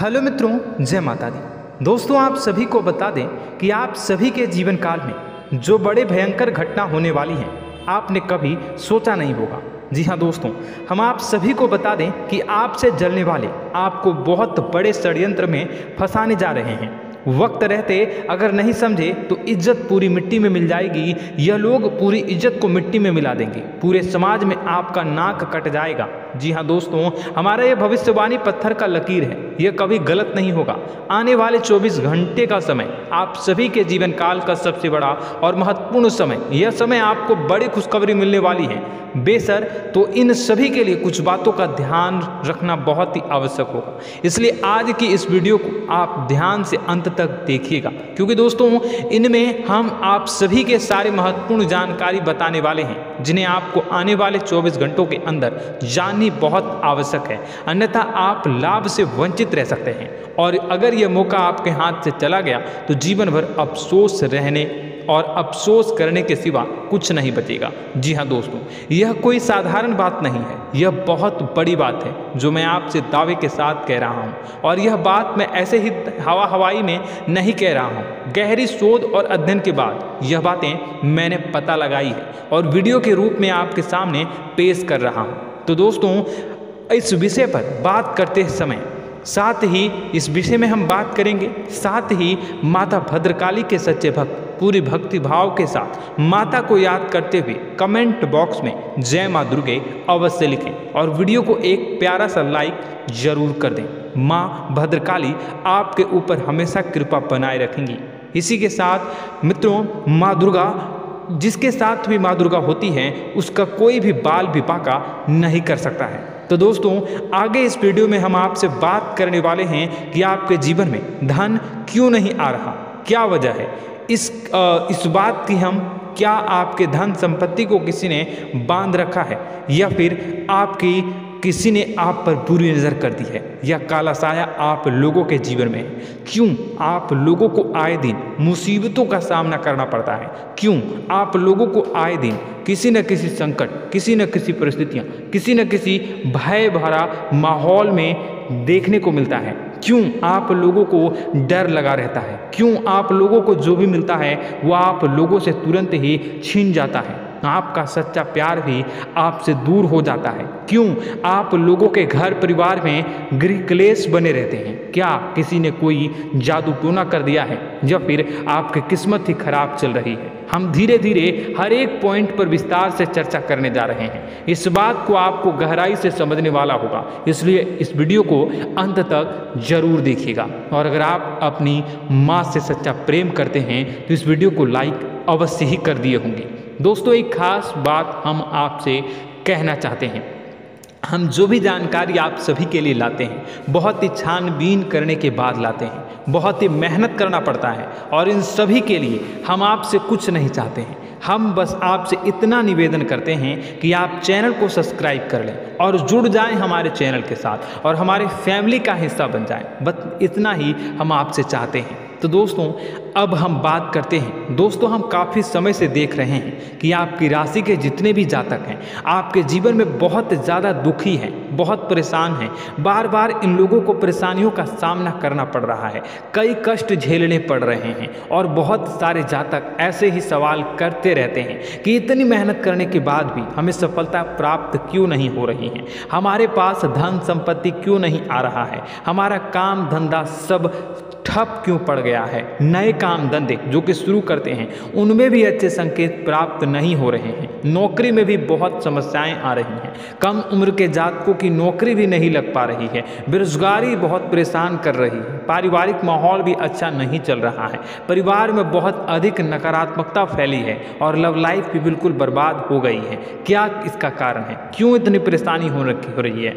Hello मित्रों, जय माता दी। दोस्तों, आप सभी को बता दें कि आप सभी के जीवन काल में जो बड़े भयंकर घटना होने वाली हैं, आपने कभी सोचा नहीं होगा। जी हाँ दोस्तों, हम आप सभी को बता दें कि आपसे जलने वाले आपको बहुत बड़े षड्यंत्र में फंसाने जा रहे हैं। वक्त रहते अगर नहीं समझे तो इज्जत पूरी मिट्टी में मिल जाएगी। यह लोग पूरी इज्जत को मिट्टी में मिला देंगे, पूरे समाज में आपका नाक कट जाएगा। जी हाँ दोस्तों, हमारा यह भविष्यवाणी पत्थर का लकीर है, यह कभी गलत नहीं होगा। आने वाले 24 घंटे का समय आप सभी के जीवन काल का सबसे बड़ा और महत्वपूर्ण समय। यह समय आपको बड़ी खुशखबरी मिलने वाली है बेसर, तो इन सभी के लिए कुछ बातों का ध्यान रखना बहुत ही आवश्यक होगा। इसलिए आज की इस वीडियो को आप ध्यान से अंत तक देखिएगा, क्योंकि दोस्तों इनमें हम आप सभी के सारे महत्वपूर्ण जानकारी बताने वाले हैं, जिन्हें आपको आने वाले 24 घंटों के अंदर जाननी बहुत आवश्यक है, अन्यथा आप लाभ से वंचित रह सकते हैं। और अगर यह मौका आपके हाथ से चला गया तो जीवन भर अफसोस रहने और अफसोस करने के सिवा कुछ नहीं बचेगा। जी हाँ दोस्तों, यह कोई साधारण बात नहीं है, यह बहुत बड़ी बात है जो मैं आपसे दावे के साथ कह रहा हूँ। और यह बात मैं ऐसे ही हवाई में नहीं कह रहा हूँ। गहरी शोध और अध्ययन के बाद यह बातें मैंने पता लगाई है और वीडियो के रूप में आपके सामने पेश कर रहा हूँ। तो दोस्तों, इस विषय पर बात करते समय साथ ही इस विषय में हम बात करेंगे, साथ ही माता भद्रकाली के सच्चे भक्त पूरी भक्ति भाव के साथ माता को याद करते हुए कमेंट बॉक्स में जय माँ दुर्गे अवश्य लिखें और वीडियो को एक प्यारा सा लाइक जरूर कर दें। माँ भद्रकाली आपके ऊपर हमेशा कृपा बनाए रखेंगी। इसी के साथ मित्रों, माँ दुर्गा, जिसके साथ भी माँ दुर्गा होती हैं, उसका कोई भी बाल विपाका नहीं कर सकता है। तो दोस्तों, आगे इस वीडियो में हम आपसे बात करने वाले हैं कि आपके जीवन में धन क्यों नहीं आ रहा, क्या वजह है इस बात की। हम क्या आपके धन संपत्ति को किसी ने बांध रखा है, या फिर आपकी किसी ने आप पर बुरी नज़र कर दी है, या काला साया आप लोगों के जीवन में है। क्यों आप लोगों को आए दिन मुसीबतों का सामना करना पड़ता है, क्यों आप लोगों को आए दिन किसी न किसी संकट, किसी न किसी परिस्थितियाँ, किसी न किसी भय भरा माहौल में देखने को मिलता है, क्यों आप लोगों को डर लगा रहता है, क्यों आप लोगों को जो भी मिलता है वह आप लोगों से तुरंत ही छीन जाता है, आपका सच्चा प्यार भी आपसे दूर हो जाता है, क्यों आप लोगों के घर परिवार में गृह क्लेश बने रहते हैं। क्या किसी ने कोई जादू टोना कर दिया है, या फिर आपकी किस्मत ही खराब चल रही है। हम धीरे धीरे हर एक पॉइंट पर विस्तार से चर्चा करने जा रहे हैं। इस बात को आपको गहराई से समझने वाला होगा, इसलिए इस वीडियो को अंत तक जरूर देखिएगा। और अगर आप अपनी माँ से सच्चा प्रेम करते हैं तो इस वीडियो को लाइक अवश्य ही कर दिए होंगे। दोस्तों, एक खास बात हम आपसे कहना चाहते हैं। हम जो भी जानकारी आप सभी के लिए लाते हैं, बहुत ही छानबीन करने के बाद लाते हैं, बहुत ही मेहनत करना पड़ता है। और इन सभी के लिए हम आपसे कुछ नहीं चाहते हैं, हम बस आपसे इतना निवेदन करते हैं कि आप चैनल को सब्सक्राइब कर लें और जुड़ जाएं हमारे चैनल के साथ और हमारे फैमिली का हिस्सा बन जाएं। बस इतना ही हम आपसे चाहते हैं। तो दोस्तों, अब हम बात करते हैं। दोस्तों, हम काफ़ी समय से देख रहे हैं कि आपकी राशि के जितने भी जातक हैं, आपके जीवन में बहुत ज़्यादा दुखी हैं, बहुत परेशान हैं। बार बार इन लोगों को परेशानियों का सामना करना पड़ रहा है, कई कष्ट झेलने पड़ रहे हैं। और बहुत सारे जातक ऐसे ही सवाल करते रहते हैं कि इतनी मेहनत करने के बाद भी हमें सफलता प्राप्त क्यों नहीं हो रही है, हमारे पास धन संपत्ति क्यों नहीं आ रहा है, हमारा काम धंधा सब ठप क्यों पड़ गया है, नए काम धंधे जो कि शुरू करते हैं उनमें भी अच्छे संकेत प्राप्त नहीं हो रहे हैं, नौकरी में भी बहुत समस्याएं आ रही हैं, कम उम्र के जातकों की नौकरी भी नहीं लग पा रही है, बेरोजगारी बहुत परेशान कर रही है, पारिवारिक माहौल भी अच्छा नहीं चल रहा है, परिवार में बहुत अधिक नकारात्मकता फैली है और लव लाइफ भी बिल्कुल बर्बाद हो गई है। क्या इसका कारण है, क्यों इतनी परेशानी हो रही है?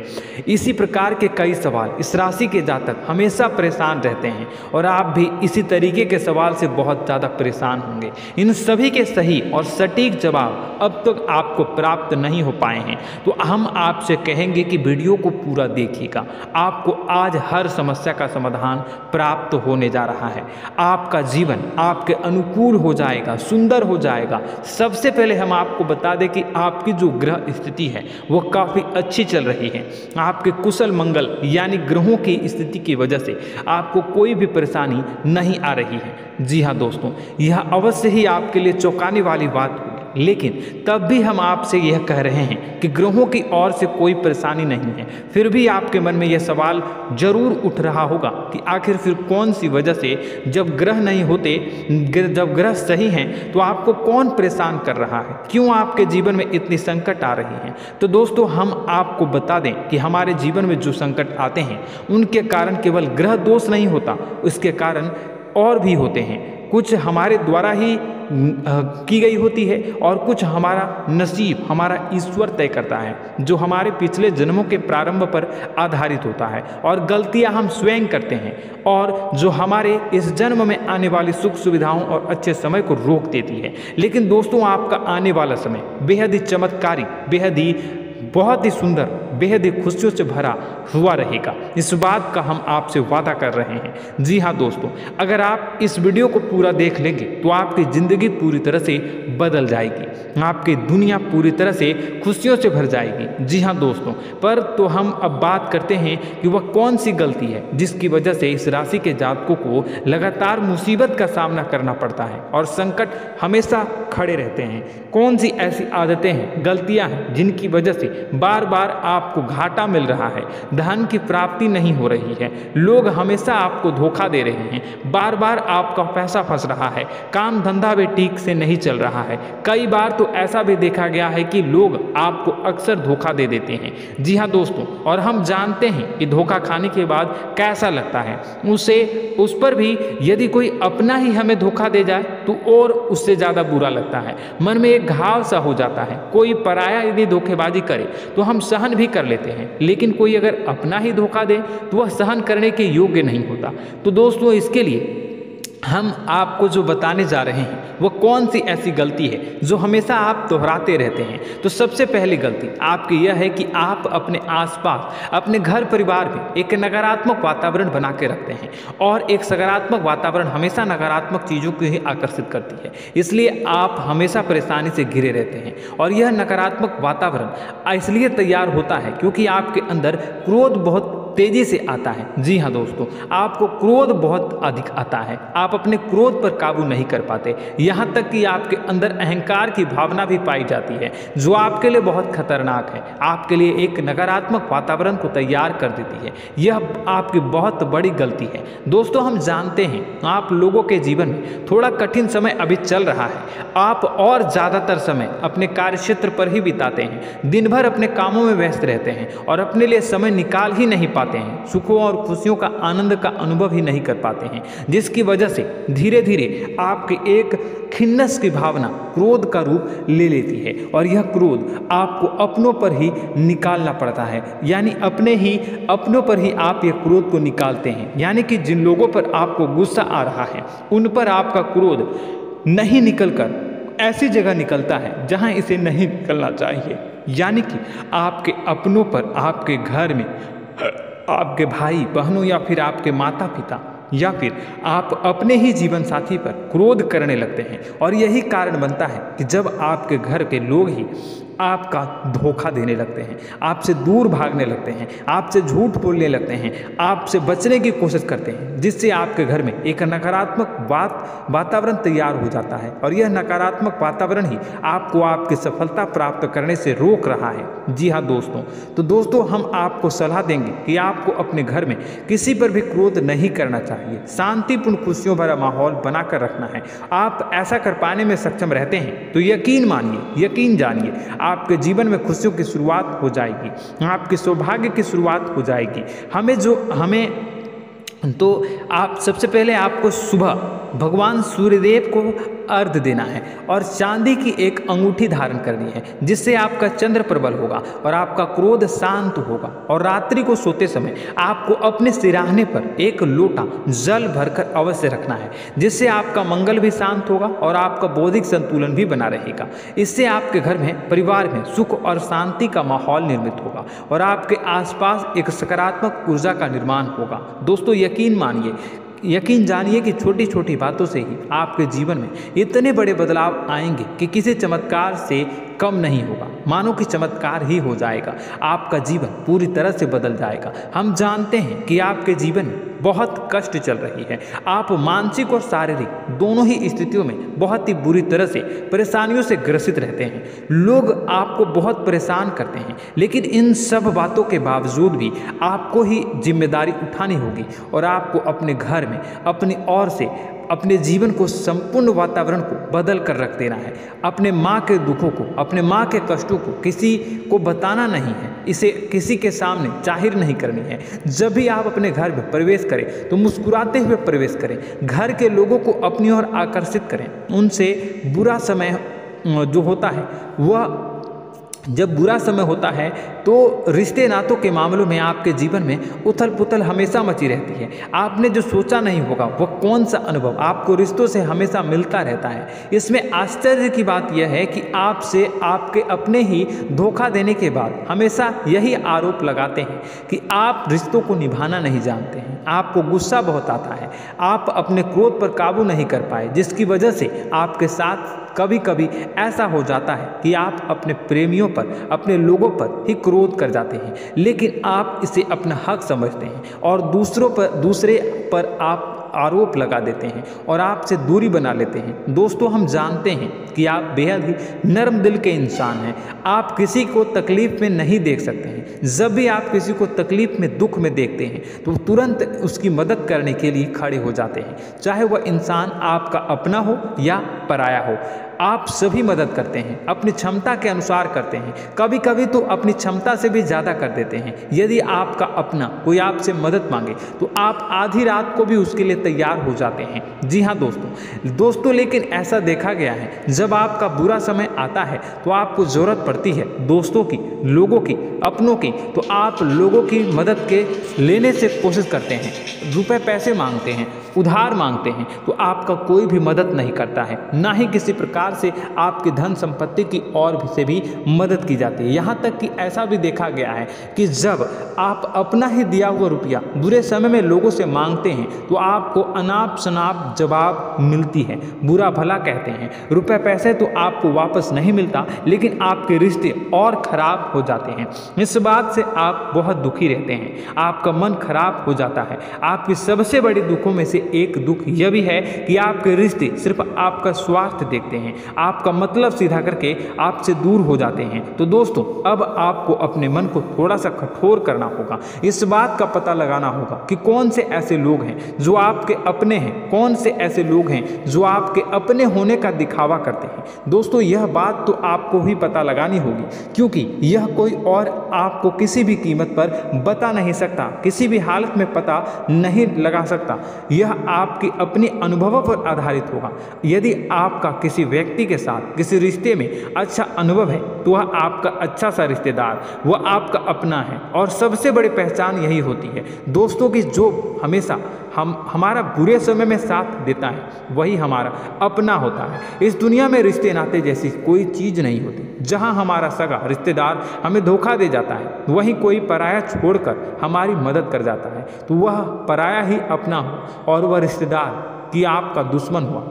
इसी प्रकार के कई सवाल इस राशि के जातक हमेशा परेशान रहते हैं और आप भी इसी तरीके के सवाल से बहुत ज़्यादा परेशान होंगे। इन सभी के सही और सटीक जवाब अब तक आपको प्राप्त नहीं हो पाए हैं, तो हम आपसे कहेंगे कि वीडियो को पूरा देखिएगा। आपको आज हर समस्या का समाधान वरदान प्राप्त होने जा रहा है। आपका जीवन आपके अनुकूल हो जाएगा, सुंदर हो जाएगा। सबसे पहले हम आपको बता दें कि आपकी जो ग्रह स्थिति है वो काफ़ी अच्छी चल रही है। आपके कुशल मंगल यानी ग्रहों की स्थिति की वजह से आपको कोई भी परेशानी नहीं आ रही है। जी हाँ दोस्तों, यह अवश्य ही आपके लिए चौंकाने वाली बात होगी, लेकिन तब भी हम आपसे यह कह रहे हैं कि ग्रहों की ओर से कोई परेशानी नहीं है। फिर भी आपके मन में यह सवाल जरूर उठ रहा होगा कि आखिर फिर कौन सी वजह से, जब ग्रह नहीं होते, जब ग्रह सही हैं, तो आपको कौन परेशान कर रहा है, क्यों आपके जीवन में इतनी संकट आ रही हैं। तो दोस्तों हम आपको बता दें कि हमारे जीवन में जो संकट आते हैं उनके कारण केवल ग्रह दोष नहीं होता, उसके कारण और भी होते हैं। कुछ हमारे द्वारा ही की गई होती है और कुछ हमारा नसीब, हमारा ईश्वर तय करता है, जो हमारे पिछले जन्मों के प्रारंभ पर आधारित होता है। और गलतियां हम स्वयं करते हैं और जो हमारे इस जन्म में आने वाली सुख सुविधाओं और अच्छे समय को रोक देती है। लेकिन दोस्तों आपका आने वाला समय बेहद ही चमत्कारी, बेहद ही बहुत ही सुंदर, बेहद ही खुशियों से भरा हुआ रहेगा। इस बात का हम आपसे वादा कर रहे हैं। जी हाँ दोस्तों, अगर आप इस वीडियो को पूरा देख लेंगे तो आपकी ज़िंदगी पूरी तरह से बदल जाएगी, आपकी दुनिया पूरी तरह से खुशियों से भर जाएगी। जी हाँ दोस्तों, पर तो हम अब बात करते हैं कि वह कौन सी गलती है जिसकी वजह से इस राशि के जातकों को लगातार मुसीबत का सामना करना पड़ता है और संकट हमेशा खड़े रहते हैं। कौन सी ऐसी आदतें हैं, गलतियाँ हैं जिनकी वजह से बार बार आपको घाटा मिल रहा है, धन की प्राप्ति नहीं हो रही है, लोग हमेशा आपको धोखा दे रहे हैं, बार बार आपका पैसा फंस रहा है, काम धंधा भी ठीक से नहीं चल रहा है। कई बार तो ऐसा भी देखा गया है कि लोग आपको अक्सर धोखा दे देते हैं। जी हाँ दोस्तों, और हम जानते हैं कि धोखा खाने के बाद कैसा लगता है। उस पर भी यदि कोई अपना ही हमें धोखा दे जाए तो और उससे ज़्यादा बुरा लगता है, मन में एक घाव सा हो जाता है। कोई पराया यदि धोखेबाजी करे तो हम सहन भी कर लेते हैं, लेकिन कोई अगर अपना ही धोखा दे तो वह सहन करने के योग्य नहीं होता। तो दोस्तों इसके लिए हम आपको जो बताने जा रहे हैं वो कौन सी ऐसी गलती है जो हमेशा आप दोहराते रहते हैं। तो सबसे पहली गलती आपकी यह है कि आप अपने आसपास, अपने घर परिवार में एक नकारात्मक वातावरण बना के रखते हैं, और एक सकारात्मक वातावरण हमेशा नकारात्मक चीज़ों को ही आकर्षित करती है। इसलिए आप हमेशा परेशानी से घिरे रहते हैं, और यह नकारात्मक वातावरण इसलिए तैयार होता है क्योंकि आपके अंदर क्रोध बहुत तेजी से आता है। जी हाँ दोस्तों, आपको क्रोध बहुत अधिक आता है, आप अपने क्रोध पर काबू नहीं कर पाते, यहाँ तक कि आपके अंदर अहंकार की भावना भी पाई जाती है, जो आपके लिए बहुत खतरनाक है, आपके लिए एक नकारात्मक वातावरण को तैयार कर देती है। यह आपकी बहुत बड़ी गलती है। दोस्तों हम जानते हैं आप लोगों के जीवन में थोड़ा कठिन समय अभी चल रहा है, आप और ज़्यादातर समय अपने कार्यक्षेत्र पर ही बिताते हैं, दिन भर अपने कामों में व्यस्त रहते हैं और अपने लिए समय निकाल ही नहीं पाते हैं, सुखों और खुशियों का आनंद का अनुभव ही नहीं कर पाते हैं, जिसकी वजह से धीरे धीरे आपकी एक खिन्नस की भावना क्रोध का रूप ले लेती है, और यह क्रोध आपको अपनों पर ही निकालना पड़ता है। यानी अपनों पर ही आप यह क्रोध को निकालते हैं। यानी कि जिन लोगों पर आपको गुस्सा आ रहा है उन पर आपका क्रोध नहीं निकलकर ऐसी जगह निकलता है जहां इसे नहीं निकलना चाहिए। यानी कि आपके अपनों पर, आपके घर में आपके भाई बहनों या फिर आपके माता पिता या फिर आप अपने ही जीवन साथी पर क्रोध करने लगते हैं, और यही कारण बनता है कि जब आपके घर के लोग ही आपका धोखा देने लगते हैं, आपसे दूर भागने लगते हैं, आपसे झूठ बोलने लगते हैं, आपसे बचने की कोशिश करते हैं, जिससे आपके घर में एक नकारात्मक वातावरण तैयार हो जाता है, और यह नकारात्मक वातावरण ही आपको आपकी सफलता प्राप्त करने से रोक रहा है। जी हाँ दोस्तों, तो दोस्तों हम आपको सलाह देंगे कि आपको अपने घर में किसी पर भी क्रोध नहीं करना चाहिए, शांतिपूर्ण खुशियों भरा माहौल बनाकर रखना है। आप ऐसा कर पाने में सक्षम रहते हैं तो यकीन मानिए, यकीन जानिए, आपके जीवन में खुशियों की शुरुआत हो जाएगी, आपके सौभाग्य की शुरुआत हो जाएगी। आप सबसे पहले आपको सुबह भगवान सूर्यदेव को अर्घ देना है और चांदी की एक अंगूठी धारण करनी है, जिससे आपका चंद्र प्रबल होगा और आपका क्रोध शांत होगा। और रात्रि को सोते समय आपको अपने सिराहने पर एक लोटा जल भरकर अवश्य रखना है, जिससे आपका मंगल भी शांत होगा और आपका बौद्धिक संतुलन भी बना रहेगा। इससे आपके घर में, परिवार में सुख और शांति का माहौल निर्मित होगा और आपके आसपास एक सकारात्मक ऊर्जा का निर्माण होगा। दोस्तों यकीन जानिए कि छोटी छोटी बातों से ही आपके जीवन में इतने बड़े बदलाव आएंगे कि किसी चमत्कार से कम नहीं होगा। मानो कि चमत्कार ही हो जाएगा, आपका जीवन पूरी तरह से बदल जाएगा। हम जानते हैं कि आपके जीवन में बहुत कष्ट चल रही है, आप मानसिक और शारीरिक दोनों ही स्थितियों में बहुत ही बुरी तरह से परेशानियों से ग्रसित रहते हैं। लोग आपको बहुत परेशान करते हैं, लेकिन इन सब बातों के बावजूद भी आपको ही जिम्मेदारी उठानी होगी और आपको अपने घर में अपनी ओर से अपने जीवन को, संपूर्ण वातावरण को बदल कर रख देना है। अपने माँ के दुखों को, अपने माँ के कष्टों को किसी को बताना नहीं है, इसे किसी के सामने जाहिर नहीं करनी है। जब भी आप अपने घर में प्रवेश करें तो मुस्कुराते हुए प्रवेश करें, घर के लोगों को अपनी ओर आकर्षित करें। उनसे बुरा समय जो होता है वह जब बुरा समय होता है तो रिश्ते नातों के मामलों में आपके जीवन में उथल पुथल हमेशा मची रहती है। आपने जो सोचा नहीं होगा वह कौन सा अनुभव आपको रिश्तों से हमेशा मिलता रहता है। इसमें आश्चर्य की बात यह है कि आपसे आपके अपने ही धोखा देने के बाद हमेशा यही आरोप लगाते हैं कि आप रिश्तों को निभाना नहीं जानते हैं, आपको गुस्सा बहुत आता है, आप अपने क्रोध पर काबू नहीं कर पाए, जिसकी वजह से आपके साथ कभी कभी ऐसा हो जाता है कि आप अपने प्रेमियों पर, अपने लोगों पर ही क्रोध कर जाते हैं, लेकिन आप इसे अपना हक समझते हैं और दूसरे पर आप आरोप लगा देते हैं और आपसे दूरी बना लेते हैं। दोस्तों हम जानते हैं कि आप बेहद ही नर्म दिल के इंसान हैं, आप किसी को तकलीफ में नहीं देख सकते हैं। जब भी आप किसी को तकलीफ में, दुख में देखते हैं तो तुरंत उसकी मदद करने के लिए खड़े हो जाते हैं, चाहे वह इंसान आपका अपना हो या पराया हो। आप सभी मदद करते हैं, अपनी क्षमता के अनुसार करते हैं, कभी कभी तो अपनी क्षमता से भी ज़्यादा कर देते हैं। यदि आपका अपना कोई आपसे मदद मांगे तो आप आधी रात को भी उसके लिए तैयार हो जाते हैं। जी हाँ दोस्तों, लेकिन ऐसा देखा गया है जब आपका बुरा समय आता है तो आपको ज़रूरत पड़ती है दोस्तों की, लोगों की, अपनों की, तो आप लोगों की मदद के लेने से कोशिश करते हैं, रुपए पैसे मांगते हैं, उधार मांगते हैं, तो आपका कोई भी मदद नहीं करता है, ना ही किसी प्रकार से आपकी धन संपत्ति की और से भी मदद की जाती है। यहाँ तक कि ऐसा भी देखा गया है कि जब आप अपना ही दिया हुआ रुपया बुरे समय में लोगों से मांगते हैं तो आपको अनाप शनाप जवाब मिलती है, बुरा भला कहते हैं। रुपए पैसे तो आपको वापस नहीं मिलता, लेकिन आपके रिश्ते और खराब हो जाते हैं। इस बात से आप बहुत दुखी रहते हैं, आपका मन खराब हो जाता है। आपकी सबसे बड़ी दुखों में से एक दुख यह भी है कि आपके रिश्ते सिर्फ आपका स्वार्थ देखते हैं, आपका मतलब सीधा करके आपसे दूर हो जाते हैं। तो दोस्तों अब आपको अपने मन को थोड़ा सा कठोर करना होगा, इस बात का पता लगाना होगा कि कौन से ऐसे लोग हैं जो आपके अपने हैं, कौन से ऐसे लोग हैं जो आपके अपने होने का दिखावा करते हैं। दोस्तों यह बात तो आपको ही पता लगानी होगी, क्योंकि यह कोई और आपको किसी भी कीमत पर बता नहीं सकता, किसी भी हालत में पता नहीं लगा सकता। यह आपके अपने अनुभवों पर आधारित होगा। यदि आपका किसी व्यक्ति के साथ किसी रिश्ते में अच्छा अनुभव है तो वह आपका अच्छा सा रिश्तेदार, वह आपका अपना है। और सबसे बड़ी पहचान यही होती है दोस्तों की, जो हमेशा हमारा बुरे समय में साथ देता है वही हमारा अपना होता है। इस दुनिया में रिश्ते नाते जैसी कोई चीज़ नहीं होती। जहां हमारा सगा रिश्तेदार हमें धोखा दे जाता है, वहीं कोई पराया छोड़कर हमारी मदद कर जाता है, तो वह पराया ही अपना हो और वह रिश्तेदार कि आपका दुश्मन हुआ।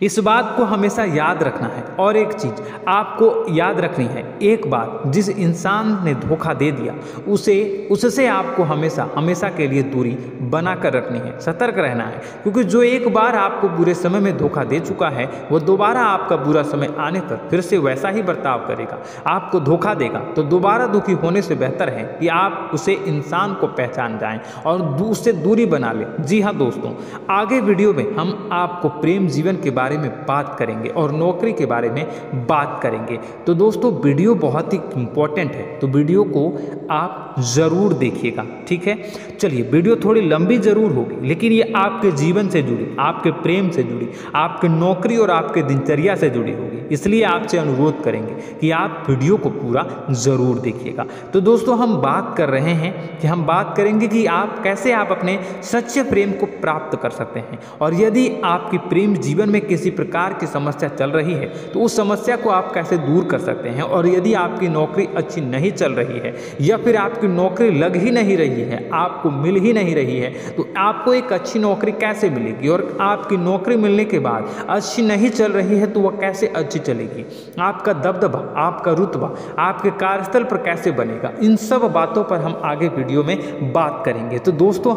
इस बात को हमेशा याद रखना है। और एक चीज़ आपको याद रखनी है, एक बात, जिस इंसान ने धोखा दे दिया उससे आपको हमेशा के लिए दूरी बना कर रखनी है, सतर्क रहना है। क्योंकि जो एक बार आपको बुरे समय में धोखा दे चुका है वो दोबारा आपका बुरा समय आने पर फिर से वैसा ही बर्ताव करेगा, आपको धोखा देगा। तो दोबारा दुखी होने से बेहतर है कि आप उसे इंसान को पहचान जाएं और उससे दूरी बना लें। जी हाँ दोस्तों, आगे वीडियो में हम आपको प्रेम जीवन के बारे बारे में बात करेंगे और नौकरी के बारे में बात करेंगे। तो दोस्तों वीडियो बहुत ही इम्पोर्टेंट है, तो वीडियो को आप ज़रूर देखिएगा, ठीक है। चलिए, वीडियो थोड़ी लंबी ज़रूर होगी, लेकिन ये आपके जीवन से जुड़ी, आपके प्रेम से जुड़ी, आपके नौकरी और आपके दिनचर्या से जुड़ी होगी, इसलिए आपसे अनुरोध करेंगे कि आप वीडियो को पूरा ज़रूर देखिएगा। तो दोस्तों हम बात कर रहे हैं कि हम बात करेंगे कि आप कैसे आप अपने सच्चे प्रेम को प्राप्त कर सकते हैं, और यदि आपकी प्रेम जीवन में किसी प्रकार की समस्या चल रही है तो उस समस्या को आप कैसे दूर कर सकते हैं, और यदि आपकी नौकरी अच्छी नहीं चल रही है या फिर आपकी नौकरी लग ही नहीं रही है, आपको मिल ही नहीं रही है, तो आपको एक अच्छी नौकरी कैसे मिलेगी, और आपकी नौकरी मिलने के बाद अच्छी नहीं चल रही है तो वह कैसे अच्छी चलेगी, आपका दबदबा, आपका रुतबा आपके कार्यस्थल पर कैसे बनेगा, इन सब बातों पर हम आगे वीडियो में बात करेंगे। तो दोस्तों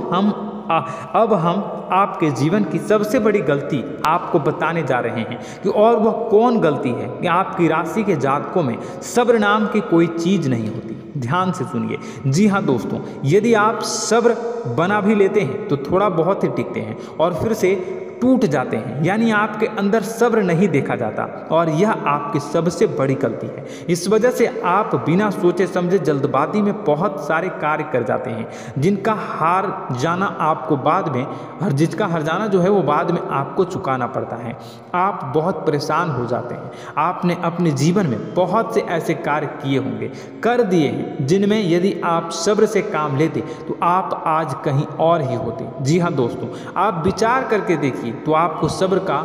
अब हम आपके जीवन की सबसे बड़ी गलती आपको बताने जा रहे हैं कि और वह कौन गलती है कि आपकी राशि के जातकों में सब्र नाम की कोई चीज़ नहीं होती। ध्यान से सुनिए। जी हाँ दोस्तों, यदि आप सब्र बना भी लेते हैं तो थोड़ा बहुत ही टिकते हैं और फिर से टूट जाते हैं, यानी आपके अंदर सब्र नहीं देखा जाता, और यह आपकी सबसे बड़ी गलती है। इस वजह से आप बिना सोचे समझे जल्दबाजी में बहुत सारे कार्य कर जाते हैं, जिनका हार जाना आपको बाद में, और जिसका हार जाना जो है वो बाद में आपको चुकाना पड़ता है। आप बहुत परेशान हो जाते हैं। आपने अपने जीवन में बहुत से ऐसे कार्य किए होंगे, कर दिए हैं, जिनमें यदि आप सब्र से काम लेते तो आप आज कहीं और ही होते। जी हाँ दोस्तों, आप विचार करके देखिए तो आपको सब्र का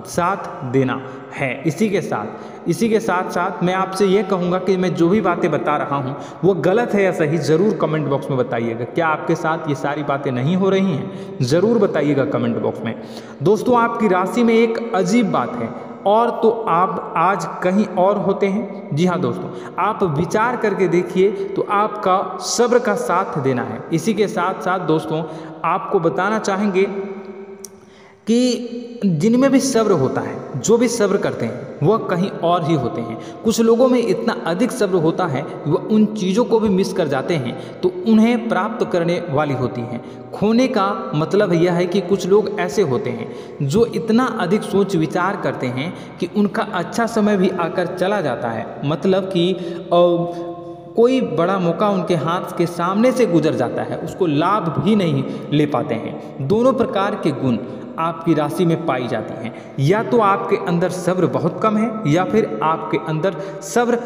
साथ देना है। इसी के साथ मैं आपसे ये कहूँगा कि मैं जो भी बातें बता रहा हूँ वो गलत है या सही, ज़रूर कमेंट बॉक्स में बताइएगा। क्या आपके साथ ये सारी बातें नहीं हो रही हैं, ज़रूर बताइएगा कमेंट बॉक्स में। दोस्तों आपकी राशि में एक अजीब बात है, और तो आप आज कहीं और होते हैं। जी हाँ दोस्तों, आप विचार करके देखिए तो आपका सब्र का साथ देना है। इसी के साथ साथ दोस्तों आपको बताना चाहेंगे कि जिनमें भी सब्र होता है, जो भी सब्र करते हैं वह कहीं और ही होते हैं। कुछ लोगों में इतना अधिक सब्र होता है कि वह उन चीज़ों को भी मिस कर जाते हैं तो उन्हें प्राप्त करने वाली होती हैं। खोने का मतलब यह है कि कुछ लोग ऐसे होते हैं जो इतना अधिक सोच विचार करते हैं कि उनका अच्छा समय भी आकर चला जाता है, मतलब कि कोई बड़ा मौका उनके हाथ के सामने से गुजर जाता है, उसको लाभ भी नहीं ले पाते हैं। दोनों प्रकार के गुण आपकी राशि में पाई जाती हैं। या तो आपके अंदर सब्र बहुत कम है, या फिर आपके अंदर सब्र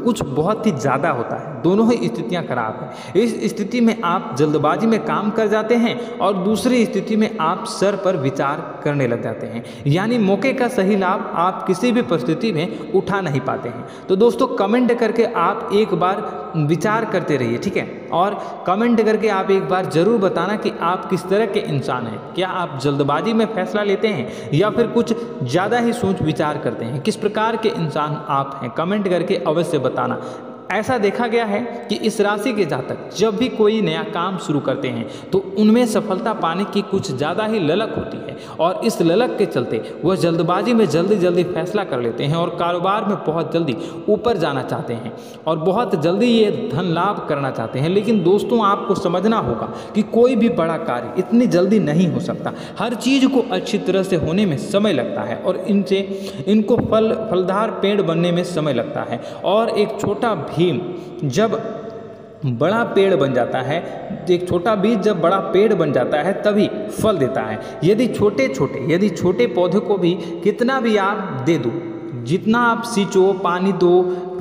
कुछ बहुत ही ज़्यादा होता है। दोनों ही स्थितियां खराब है। इस स्थिति में आप जल्दबाजी में काम कर जाते हैं और दूसरी स्थिति में आप सर पर विचार करने लग जाते हैं, यानी मौके का सही लाभ आप किसी भी परिस्थिति में उठा नहीं पाते हैं। तो दोस्तों कमेंट करके आप एक बार विचार करते रहिए, ठीक है, और कमेंट करके आप एक बार ज़रूर बताना कि आप किस तरह के इंसान हैं। क्या आप जल्दबाजी में फैसला लेते हैं या फिर कुछ ज़्यादा ही सोच विचार करते हैं? किस प्रकार के इंसान आप हैं, कमेंट करके अवश्य बताना। ऐसा देखा गया है कि इस राशि के जातक जब भी कोई नया काम शुरू करते हैं तो उनमें सफलता पाने की कुछ ज़्यादा ही ललक होती है, और इस ललक के चलते वह जल्दबाजी में जल्दी फैसला कर लेते हैं और कारोबार में बहुत जल्दी ऊपर जाना चाहते हैं और बहुत जल्दी ये धन लाभ करना चाहते हैं। लेकिन दोस्तों आपको समझना होगा कि कोई भी बड़ा कार्य इतनी जल्दी नहीं हो सकता। हर चीज़ को अच्छी तरह से होने में समय लगता है, और इनको फलदार पेड़ बनने में समय लगता है। और एक छोटा भीम जब बड़ा पेड़ बन जाता है, एक छोटा बीज जब बड़ा पेड़ बन जाता है तभी फल देता है। यदि छोटे पौधे को भी कितना भी आप दे दो, जितना आप सींचो, पानी दो,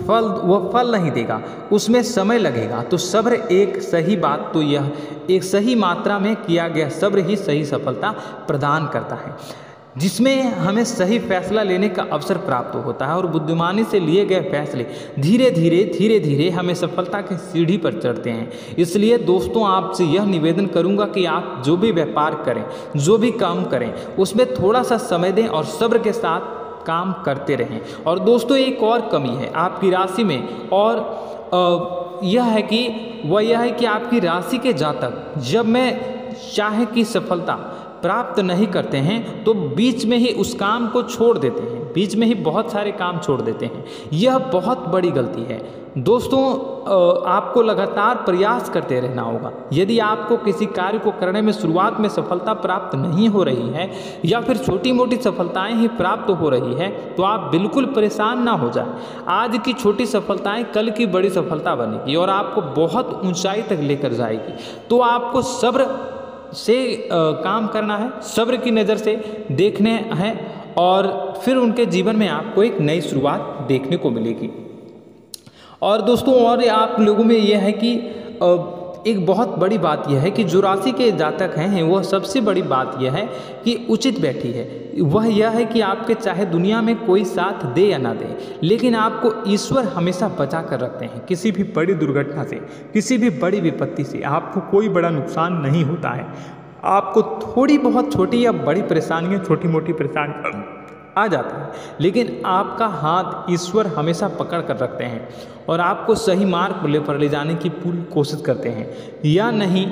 वह फल नहीं देगा, उसमें समय लगेगा। तो सब्र एक सही बात, तो यह एक सही मात्रा में किया गया सब्र ही सही सफलता प्रदान करता है, जिसमें हमें सही फैसला लेने का अवसर प्राप्त होता है, और बुद्धिमानी से लिए गए फैसले धीरे धीरे हमें सफलता की सीढ़ी पर चढ़ते हैं। इसलिए दोस्तों आपसे यह निवेदन करूंगा कि आप जो भी व्यापार करें, जो भी काम करें, उसमें थोड़ा सा समय दें और सब्र के साथ काम करते रहें। और दोस्तों एक और कमी है आपकी राशि में, और यह है कि आपकी राशि के जातक जब में चाहे कि सफलता प्राप्त नहीं करते हैं तो बीच में ही उस काम को छोड़ देते हैं। बीच में ही बहुत सारे काम छोड़ देते हैं। यह बहुत बड़ी गलती है। दोस्तों आपको लगातार प्रयास करते रहना होगा। यदि आपको किसी कार्य को करने में शुरुआत में सफलता प्राप्त नहीं हो रही है या फिर छोटी मोटी सफलताएं ही प्राप्त हो रही है तो आप बिल्कुल परेशान ना हो जाए। आज की छोटी सफलताएं कल की बड़ी सफलता बनेगी और आपको बहुत ऊंचाई तक लेकर जाएगी। तो आपको सब्र से काम करना है, सब्र की नज़र से देखने हैं और फिर उनके जीवन में आपको एक नई शुरुआत देखने को मिलेगी। और दोस्तों और आप लोगों में यह है कि एक बहुत बड़ी बात यह है कि जो राशि के जातक हैं वह सबसे बड़ी बात यह है कि उचित बैठी है। वह यह है कि आपके चाहे दुनिया में कोई साथ दे या ना दे, लेकिन आपको ईश्वर हमेशा बचा कर रखते हैं। किसी भी बड़ी दुर्घटना से, किसी भी बड़ी विपत्ति से आपको कोई बड़ा नुकसान नहीं होता है। आपको थोड़ी बहुत छोटी या बड़ी परेशानियाँ, छोटी मोटी परेशानी आ जाता है, लेकिन आपका हाथ ईश्वर हमेशा पकड़ कर रखते हैं और आपको सही मार्ग पर ले जाने की पूरी कोशिश करते हैं। या नहीं,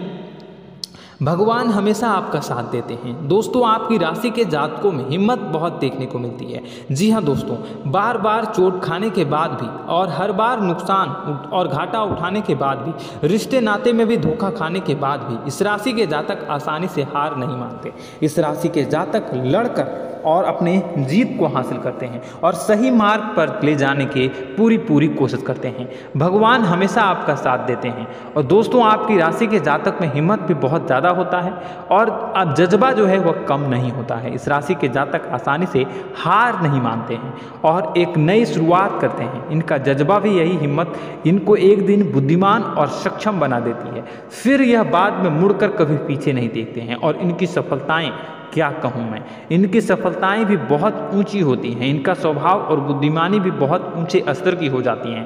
भगवान हमेशा आपका साथ देते हैं। दोस्तों आपकी राशि के जातकों में हिम्मत बहुत देखने को मिलती है। जी हाँ दोस्तों, बार बार चोट खाने के बाद भी और हर बार नुकसान और घाटा उठाने के बाद भी, रिश्ते नाते में भी धोखा खाने के बाद भी इस राशि के जातक आसानी से हार नहीं मानते। इस राशि के जातक लड़कर और अपने जीत को हासिल करते हैं और सही मार्ग पर ले जाने की पूरी कोशिश करते हैं। भगवान हमेशा आपका साथ देते हैं। और दोस्तों आपकी राशि के जातक में हिम्मत भी बहुत ज़्यादा होता है और अब जज्बा जो है वह कम नहीं होता है। इस राशि के जातक आसानी से हार नहीं मानते हैं और एक नई शुरुआत करते हैं। इनका जज्बा भी यही हिम्मत इनको एक दिन बुद्धिमान और सक्षम बना देती है। फिर यह बाद में मुड़कर कभी पीछे नहीं देखते हैं और इनकी सफलताएं क्या कहूँ मैं, इनकी सफलताएं भी बहुत ऊंची होती हैं। इनका स्वभाव और बुद्धिमानी भी बहुत ऊंचे स्तर की हो जाती हैं।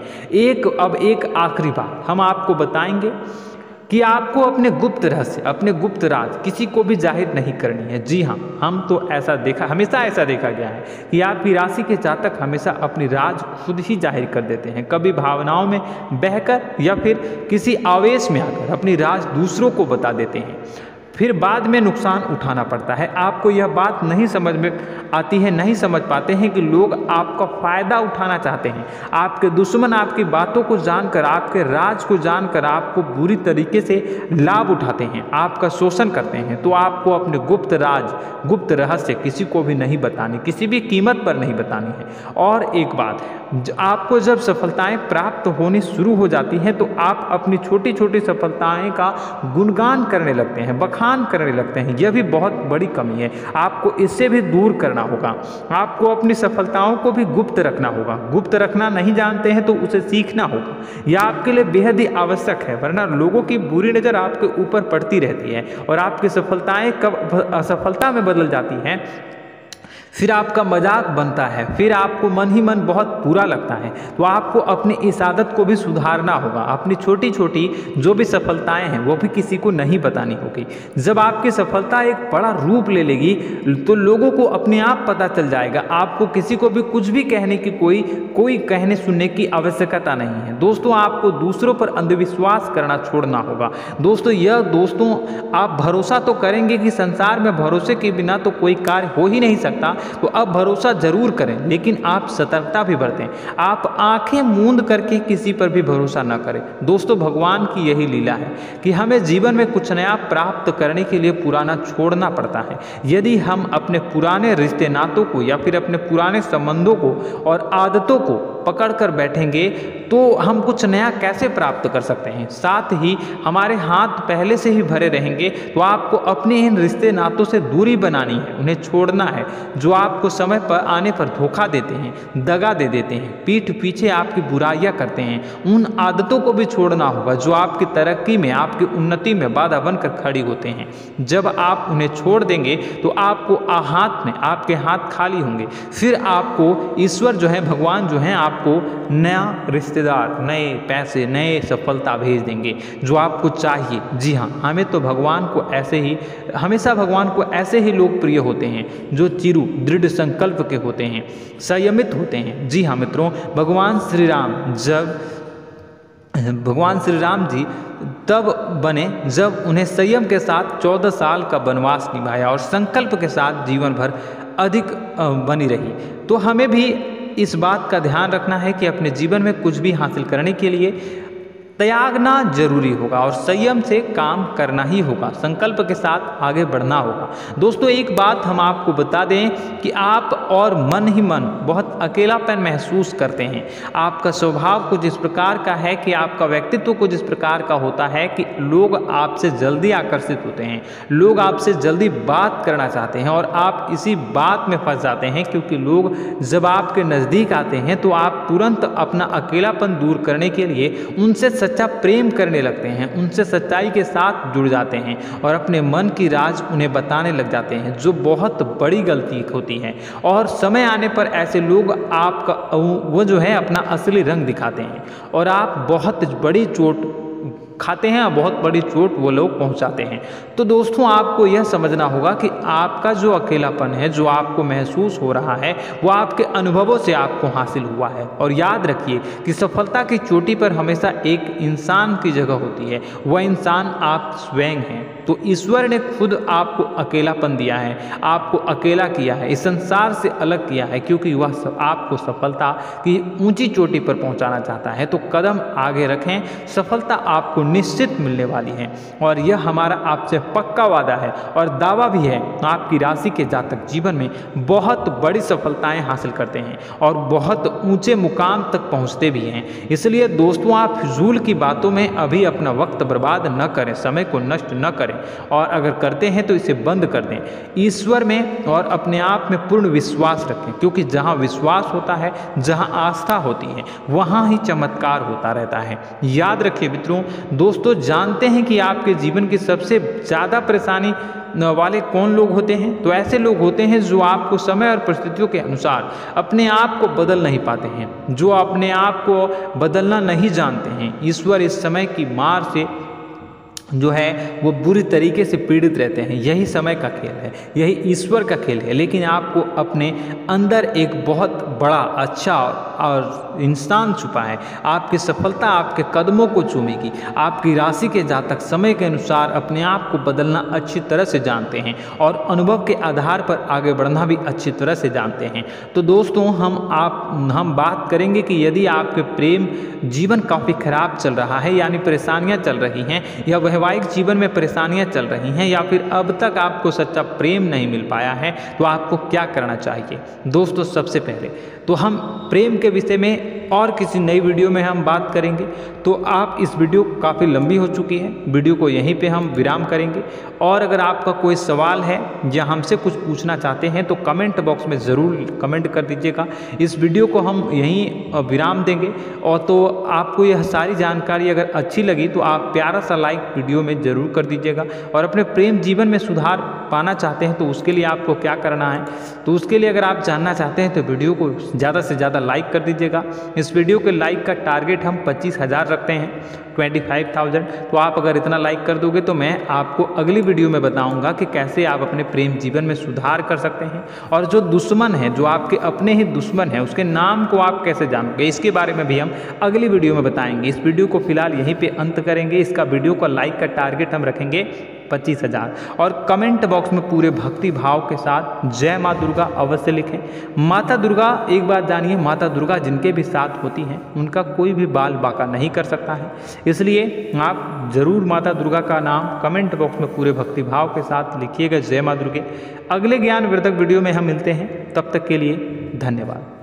अब एक आखिरी बात हम आपको बताएंगे कि आपको अपने गुप्त रहस्य, अपने गुप्त राज किसी को भी जाहिर नहीं करनी है। जी हाँ, हम तो हमेशा ऐसा देखा गया है कि आपकी राशि के जातक हमेशा अपनी राज खुद ही जाहिर कर देते हैं। कभी भावनाओं में बहकर या फिर किसी आवेश में आकर अपनी राज दूसरों को बता देते हैं, फिर बाद में नुकसान उठाना पड़ता है। आपको यह बात नहीं समझ में आती है, नहीं समझ पाते हैं कि लोग आपका फ़ायदा उठाना चाहते हैं। आपके दुश्मन आपकी बातों को जानकर, आपके राज को जानकर आपको बुरी तरीके से लाभ उठाते हैं, आपका शोषण करते हैं। तो आपको अपने गुप्त राज, गुप्त रहस्य किसी को भी नहीं बतानी, किसी भी कीमत पर नहीं बतानी है। और एक बात, आपको जब सफलताएं प्राप्त होनी शुरू हो जाती हैं तो आप अपनी छोटी छोटी सफलताएं का गुणगान करने लगते हैं, बखान करने लगते हैं। यह भी बहुत बड़ी कमी है, आपको इससे भी दूर करना होगा। आपको अपनी सफलताओं को भी गुप्त रखना होगा। गुप्त रखना नहीं जानते हैं तो उसे सीखना होगा। यह आपके लिए बेहद ही आवश्यक है, वरना लोगों की बुरी नज़र आपके ऊपर पड़ती रहती है और आपकी सफलताएं कब असफलता में बदल जाती हैं, फिर आपका मजाक बनता है, फिर आपको मन ही मन बहुत बुरा लगता है। तो आपको अपनी इस आदत को भी सुधारना होगा। अपनी छोटी छोटी जो भी सफलताएं हैं वो भी किसी को नहीं बतानी होगी। जब आपकी सफलता एक बड़ा रूप ले लेगी तो लोगों को अपने आप पता चल जाएगा। आपको किसी को भी कुछ भी कहने की कोई कहने सुनने की आवश्यकता नहीं है। दोस्तों आपको दूसरों पर अंधविश्वास करना छोड़ना होगा। दोस्तों आप भरोसा तो करेंगे कि संसार में भरोसे के बिना तो कोई कार्य हो ही नहीं सकता, तो अब भरोसा जरूर करें, लेकिन आप सतर्कता भी बरतें। आप आंखें मूंद करके किसी पर भी भरोसा न करें। दोस्तों भगवान की यही लीला है कि हमें जीवन में कुछ नया प्राप्त करने के लिए पुराना छोड़ना पड़ता है। यदि हम अपने पुराने रिश्ते नातों को या फिर अपने पुराने संबंधों को और आदतों को पकड़ कर बैठेंगे तो हम कुछ नया कैसे प्राप्त कर सकते हैं। साथ ही हमारे हाथ पहले से ही भरे रहेंगे। तो आपको अपने इन रिश्ते नातों से दूरी बनानी है, उन्हें छोड़ना है जो आपको समय पर आने पर धोखा देते हैं, दगा दे देते हैं, पीठ पीछे आपकी बुराइयां करते हैं। उन आदतों को भी छोड़ना होगा जो आपकी तरक्की में, आपकी उन्नति में बाधा बनकर खड़ी होते हैं। जब आप उन्हें छोड़ देंगे तो आपको आपके हाथ खाली होंगे। फिर आपको ईश्वर जो है, भगवान जो है, आपको नया रिश्तेदार, नए पैसे, नए सफलता भेज देंगे जो आपको चाहिए। जी हाँ, हमें तो हमेशा भगवान को ऐसे ही लोग प्रिय होते हैं जो चिरु दृढ़ संकल्प के होते हैं, संयमित होते हैं। जी हाँ मित्रों, भगवान श्री राम जी तब बने जब उन्हें संयम के साथ 14 साल का वनवास निभाया और संकल्प के साथ जीवन भर अधिक बनी रही। तो हमें भी इस बात का ध्यान रखना है कि अपने जीवन में कुछ भी हासिल करने के लिए त्यागना जरूरी होगा और संयम से काम करना ही होगा, संकल्प के साथ आगे बढ़ना होगा। दोस्तों एक बात हम आपको बता दें कि आप और मन ही मन बहुत अकेलापन महसूस करते हैं। आपका स्वभाव कुछ इस प्रकार का है कि आपका व्यक्तित्व कुछ इस प्रकार का होता है कि लोग आपसे जल्दी आकर्षित होते हैं, लोग आपसे जल्दी बात करना चाहते हैं और आप इसी बात में फंस जाते हैं, क्योंकि लोग जब आपके नज़दीक आते हैं तो आप तुरंत अपना अकेलापन दूर करने के लिए उनसे सच्चा प्रेम करने लगते हैं, उनसे सच्चाई के साथ जुड़ जाते हैं और अपने मन की राज उन्हें बताने लग जाते हैं, जो बहुत बड़ी गलती होती है। और समय आने पर ऐसे लोग आपका वो जो है अपना असली रंग दिखाते हैं और आप बहुत बड़ी चोट खाते हैं, बहुत बड़ी चोट वो लोग पहुंचाते हैं। तो दोस्तों आपको यह समझना होगा कि आपका जो अकेलापन है, जो आपको महसूस हो रहा है, वो आपके अनुभवों से आपको हासिल हुआ है। और याद रखिए कि सफलता की चोटी पर हमेशा एक इंसान की जगह होती है, वह इंसान आप स्वयं हैं। तो ईश्वर ने खुद आपको अकेलापन दिया है, आपको अकेला किया है, इस संसार से अलग किया है, क्योंकि वह आपको सफलता की ऊंची चोटी पर पहुंचाना चाहता है। तो कदम आगे रखें, सफलता आपको निश्चित मिलने वाली है और यह हमारा आपसे पक्का वादा है और दावा भी है। आपकी राशि के जातक जीवन में बहुत बड़ी सफलताएं हासिल करते हैं और बहुत ऊंचे मुकाम तक पहुंचते भी हैं। इसलिए दोस्तों आप फिजूल की बातों में अभी अपना वक्त बर्बाद न करें, समय को नष्ट न करें और अगर करते हैं तो इसे बंद कर दें। ईश्वर में और अपने आप में पूर्ण विश्वास रखें, क्योंकि जहां विश्वास होता है, जहां आस्था होती है, वहां ही चमत्कार होता रहता है। याद रखिए मित्रों, दोस्तों जानते हैं कि आपके जीवन की सबसे ज़्यादा परेशानी वाले कौन लोग होते हैं? तो ऐसे लोग होते हैं जो आपको समय और परिस्थितियों के अनुसार अपने आप को बदल नहीं पाते हैं, जो अपने आप को बदलना नहीं जानते हैं। ईश्वर इस समय की मार से जो है वो बुरी तरीके से पीड़ित रहते हैं। यही समय का खेल है, यही ईश्वर का खेल है। लेकिन आपको अपने अंदर एक बहुत बड़ा अच्छा और इंसान छुपा है। आपकी सफलता आपके कदमों को चूमेगी। आपकी राशि के जातक समय के अनुसार अपने आप को बदलना अच्छी तरह से जानते हैं और अनुभव के आधार पर आगे बढ़ना भी अच्छी तरह से जानते हैं। तो दोस्तों हम बात करेंगे कि यदि आपके प्रेम जीवन काफ़ी खराब चल रहा है, यानी परेशानियां चल रही हैं, या वैवाहिक जीवन में परेशानियां चल रही हैं, या फिर अब तक आपको सच्चा प्रेम नहीं मिल पाया है, तो आपको क्या करना चाहिए? दोस्तों सबसे पहले तो हम प्रेम के विषय में और किसी नई वीडियो में हम बात करेंगे। तो आप इस वीडियो काफ़ी लंबी हो चुकी है, वीडियो को यहीं पे हम विराम करेंगे। और अगर आपका कोई सवाल है या हमसे कुछ पूछना चाहते हैं तो कमेंट बॉक्स में ज़रूर कमेंट कर दीजिएगा। इस वीडियो को हम यहीं विराम देंगे। और तो आपको यह सारी जानकारी अगर अच्छी लगी तो आप प्यारा सा लाइक वीडियो में ज़रूर कर दीजिएगा। और अपने प्रेम जीवन में सुधार पाना चाहते हैं तो उसके लिए आपको क्या करना है, तो उसके लिए अगर आप जानना चाहते हैं तो वीडियो को ज़्यादा से ज़्यादा लाइक कर दीजिएगा। इस वीडियो के लाइक का टारगेट हम 25,000 रखते हैं, 25,000। तो आप अगर इतना लाइक कर दोगे तो मैं आपको अगली वीडियो में बताऊंगा कि कैसे आप अपने प्रेम जीवन में सुधार कर सकते हैं। और जो दुश्मन है, जो आपके अपने ही दुश्मन है, उसके नाम को आप कैसे जानोगे, इसके बारे में भी हम अगली वीडियो में बताएंगे। इस वीडियो को फिलहाल यहीं पे अंत करेंगे। इसका वीडियो का लाइक का टारगेट हम रखेंगे 25,000। और कमेंट बॉक्स में पूरे भक्ति भाव के साथ जय माँ दुर्गा अवश्य लिखें। माता दुर्गा, एक बात जानिए, माता दुर्गा जिनके भी साथ होती हैं उनका कोई भी बाल बांका नहीं कर सकता है। इसलिए आप जरूर माता दुर्गा का नाम कमेंट बॉक्स में पूरे भक्ति भाव के साथ लिखिएगा, जय माँ दुर्गे। अगले ज्ञान वर्धक वीडियो में हम मिलते हैं, तब तक के लिए धन्यवाद।